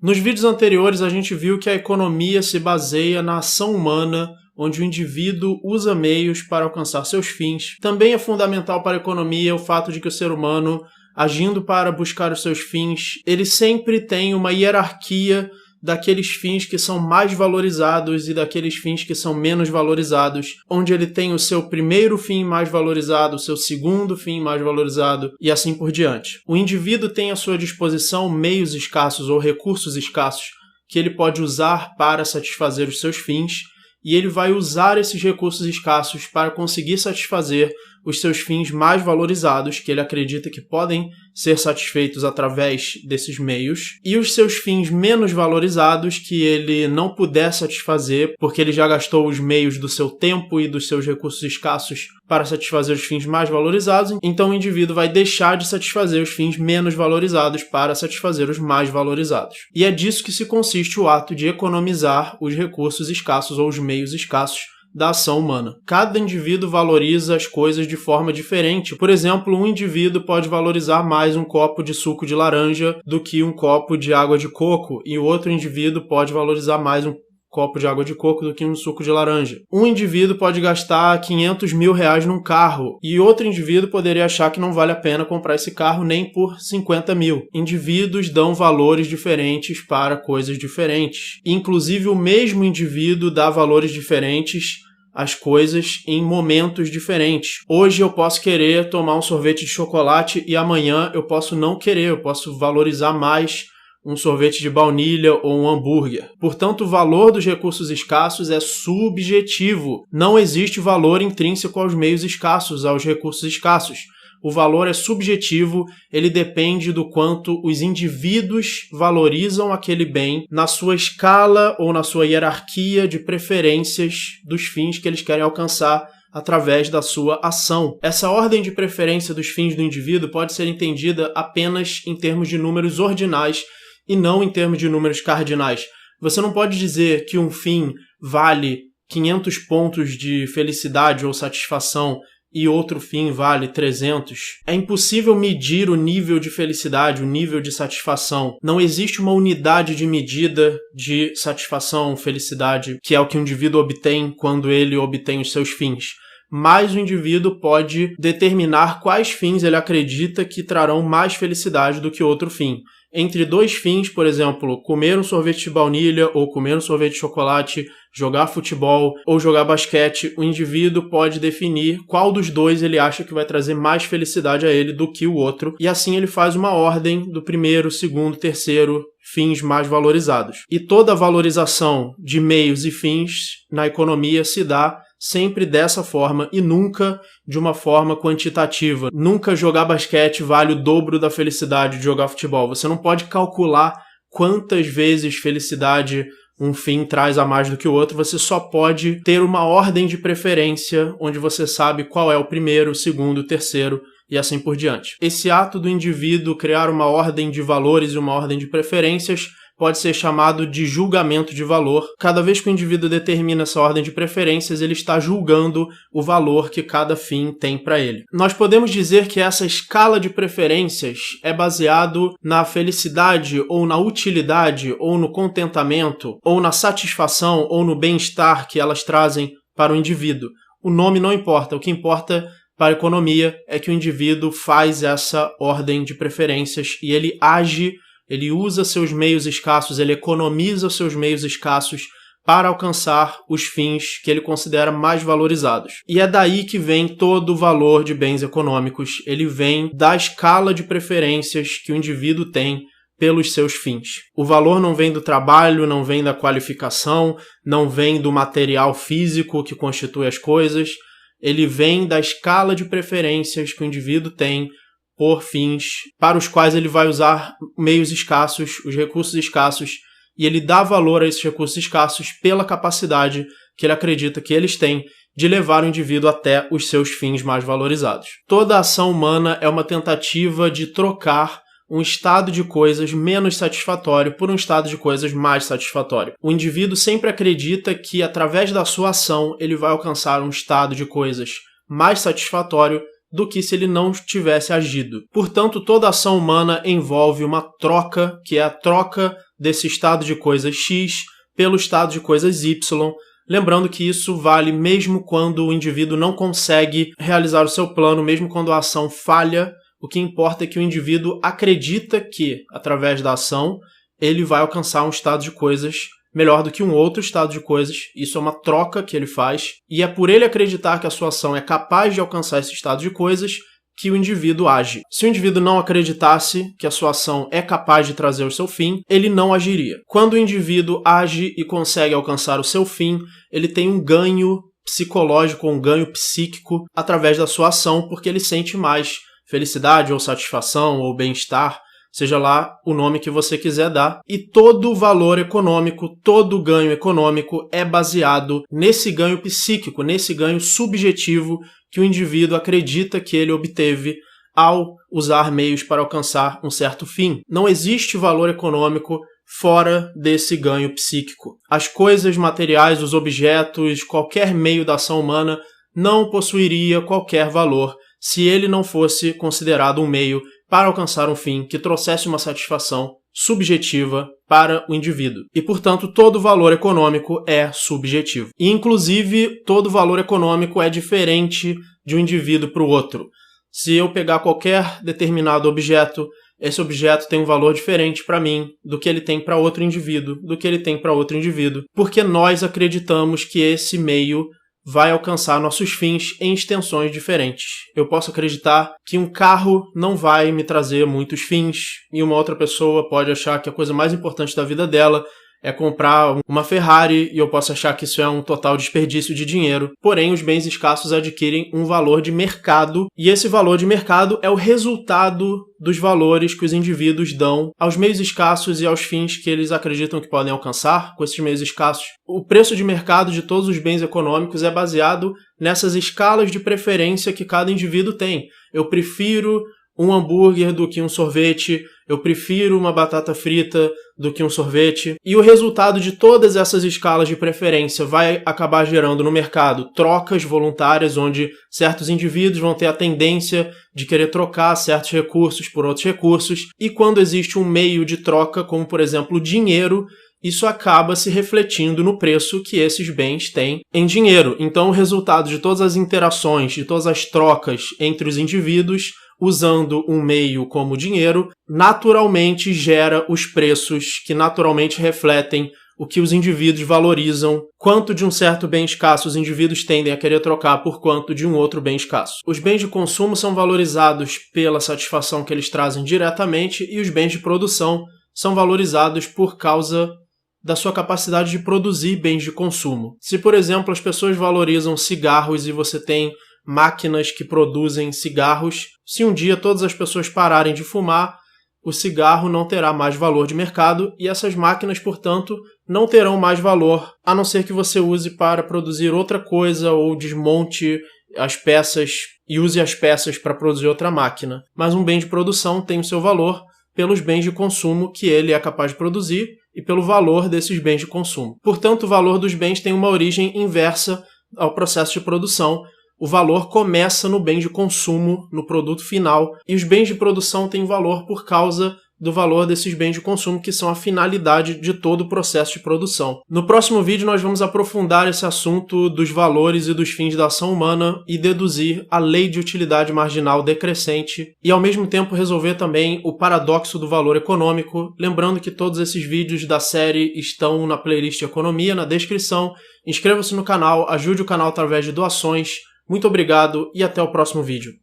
Nos vídeos anteriores a gente viu que a economia se baseia na ação humana, onde o indivíduo usa meios para alcançar seus fins. Também é fundamental para a economia o fato de que o ser humano, agindo para buscar os seus fins, ele sempre tem uma hierarquia daqueles fins que são mais valorizados e daqueles fins que são menos valorizados, onde ele tem o seu primeiro fim mais valorizado, o seu segundo fim mais valorizado e assim por diante. O indivíduo tem à sua disposição meios escassos ou recursos escassos que ele pode usar para satisfazer os seus fins, e ele vai usar esses recursos escassos para conseguir satisfazer os seus fins mais valorizados, que ele acredita que podem ser satisfeitos através desses meios, e os seus fins menos valorizados, que ele não puder satisfazer, porque ele já gastou os meios do seu tempo e dos seus recursos escassos para satisfazer os fins mais valorizados, então o indivíduo vai deixar de satisfazer os fins menos valorizados para satisfazer os mais valorizados. E é disso que se consiste o ato de economizar os recursos escassos ou os meios escassos da ação humana. Cada indivíduo valoriza as coisas de forma diferente. Por exemplo, um indivíduo pode valorizar mais um copo de suco de laranja do que um copo de água de coco, e o outro indivíduo pode valorizar mais um copo de água de coco do que um suco de laranja. Um indivíduo pode gastar 500 mil reais num carro, e outro indivíduo poderia achar que não vale a pena comprar esse carro nem por 50 mil. Indivíduos dão valores diferentes para coisas diferentes. Inclusive, o mesmo indivíduo dá valores diferentes às coisas em momentos diferentes. Hoje eu posso querer tomar um sorvete de chocolate e amanhã eu posso não querer, eu posso valorizar mais um sorvete de baunilha ou um hambúrguer. Portanto, o valor dos recursos escassos é subjetivo. Não existe valor intrínseco aos meios escassos, aos recursos escassos. O valor é subjetivo, ele depende do quanto os indivíduos valorizam aquele bem na sua escala ou na sua hierarquia de preferências dos fins que eles querem alcançar através da sua ação. Essa ordem de preferência dos fins do indivíduo pode ser entendida apenas em termos de números ordinais e não em termos de números cardinais. Você não pode dizer que um fim vale 500 pontos de felicidade ou satisfação e outro fim vale 300. É impossível medir o nível de felicidade, o nível de satisfação. Não existe uma unidade de medida de satisfação, felicidade, que é o que o indivíduo obtém quando ele obtém os seus fins. Mas o indivíduo pode determinar quais fins ele acredita que trarão mais felicidade do que outro fim. Entre dois fins, por exemplo, comer um sorvete de baunilha ou comer um sorvete de chocolate, jogar futebol ou jogar basquete, o indivíduo pode definir qual dos dois ele acha que vai trazer mais felicidade a ele do que o outro, e assim ele faz uma ordem do primeiro, segundo, terceiro fins mais valorizados. E toda a valorização de meios e fins na economia se dá sempre dessa forma e nunca de uma forma quantitativa. Nunca jogar basquete vale o dobro da felicidade de jogar futebol. Você não pode calcular quantas vezes felicidade um fim traz a mais do que o outro. Você só pode ter uma ordem de preferência onde você sabe qual é o primeiro, o segundo, o terceiro e assim por diante. Esse ato do indivíduo criar uma ordem de valores e uma ordem de preferências pode ser chamado de julgamento de valor. Cada vez que o indivíduo determina essa ordem de preferências, ele está julgando o valor que cada fim tem para ele. Nós podemos dizer que essa escala de preferências é baseado na felicidade, ou na utilidade, ou no contentamento, ou na satisfação, ou no bem-estar que elas trazem para o indivíduo. O nome não importa, o que importa para a economia é que o indivíduo faz essa ordem de preferências e ele age. Ele usa seus meios escassos, ele economiza seus meios escassos para alcançar os fins que ele considera mais valorizados. E é daí que vem todo o valor de bens econômicos. Ele vem da escala de preferências que o indivíduo tem pelos seus fins. O valor não vem do trabalho, não vem da qualificação, não vem do material físico que constitui as coisas. Ele vem da escala de preferências que o indivíduo tem por fins para os quais ele vai usar meios escassos, os recursos escassos, e ele dá valor a esses recursos escassos pela capacidade que ele acredita que eles têm de levar o indivíduo até os seus fins mais valorizados. Toda ação humana é uma tentativa de trocar um estado de coisas menos satisfatório por um estado de coisas mais satisfatório. O indivíduo sempre acredita que, através da sua ação, ele vai alcançar um estado de coisas mais satisfatório do que se ele não tivesse agido. Portanto, toda ação humana envolve uma troca, que é a troca desse estado de coisas X pelo estado de coisas Y, lembrando que isso vale mesmo quando o indivíduo não consegue realizar o seu plano, mesmo quando a ação falha. O que importa é que o indivíduo acredita que, através da ação, ele vai alcançar um estado de coisas melhor do que um outro estado de coisas. Isso é uma troca que ele faz, e é por ele acreditar que a sua ação é capaz de alcançar esse estado de coisas que o indivíduo age. Se o indivíduo não acreditasse que a sua ação é capaz de trazer o seu fim, ele não agiria. Quando o indivíduo age e consegue alcançar o seu fim, ele tem um ganho psicológico, um ganho psíquico através da sua ação, porque ele sente mais felicidade ou satisfação ou bem-estar, seja lá o nome que você quiser dar. E todo valor econômico, todo ganho econômico é baseado nesse ganho psíquico, nesse ganho subjetivo que o indivíduo acredita que ele obteve ao usar meios para alcançar um certo fim. Não existe valor econômico fora desse ganho psíquico. As coisas materiais, os objetos, qualquer meio da ação humana não possuiria qualquer valor se ele não fosse considerado um meio para alcançar um fim que trouxesse uma satisfação subjetiva para o indivíduo. E, portanto, todo valor econômico é subjetivo. E, inclusive, todo valor econômico é diferente de um indivíduo para o outro. Se eu pegar qualquer determinado objeto, esse objeto tem um valor diferente para mim do que ele tem para outro indivíduo, porque nós acreditamos que esse meio vai alcançar nossos fins em extensões diferentes. Eu posso acreditar que um carro não vai me trazer muitos fins, e uma outra pessoa pode achar que a coisa mais importante da vida dela é comprar uma Ferrari, e eu posso achar que isso é um total desperdício de dinheiro. Porém, os bens escassos adquirem um valor de mercado, e esse valor de mercado é o resultado dos valores que os indivíduos dão aos meios escassos e aos fins que eles acreditam que podem alcançar com esses meios escassos. O preço de mercado de todos os bens econômicos é baseado nessas escalas de preferência que cada indivíduo tem. Eu prefiro um hambúrguer do que um sorvete, eu prefiro uma batata frita do que um sorvete. E o resultado de todas essas escalas de preferência vai acabar gerando no mercado trocas voluntárias, onde certos indivíduos vão ter a tendência de querer trocar certos recursos por outros recursos. E quando existe um meio de troca, como por exemplo o dinheiro, isso acaba se refletindo no preço que esses bens têm em dinheiro. Então, o resultado de todas as interações, de todas as trocas entre os indivíduos, usando um meio como dinheiro, naturalmente gera os preços que naturalmente refletem o que os indivíduos valorizam, quanto de um certo bem escasso os indivíduos tendem a querer trocar por quanto de um outro bem escasso. Os bens de consumo são valorizados pela satisfação que eles trazem diretamente, e os bens de produção são valorizados por causa da sua capacidade de produzir bens de consumo. Se, por exemplo, as pessoas valorizam cigarros e você tem máquinas que produzem cigarros, se um dia todas as pessoas pararem de fumar, o cigarro não terá mais valor de mercado e essas máquinas, portanto, não terão mais valor, a não ser que você use para produzir outra coisa ou desmonte as peças e use as peças para produzir outra máquina. Mas um bem de produção tem o seu valor pelos bens de consumo que ele é capaz de produzir e pelo valor desses bens de consumo. Portanto, o valor dos bens tem uma origem inversa ao processo de produção. O valor começa no bem de consumo, no produto final, e os bens de produção têm valor por causa do valor desses bens de consumo, que são a finalidade de todo o processo de produção. No próximo vídeo nós vamos aprofundar esse assunto dos valores e dos fins da ação humana e deduzir a lei de utilidade marginal decrescente e ao mesmo tempo resolver também o paradoxo do valor econômico, lembrando que todos esses vídeos da série estão na playlist Economia, na descrição. Inscreva-se no canal, ajude o canal através de doações. Muito obrigado e até o próximo vídeo.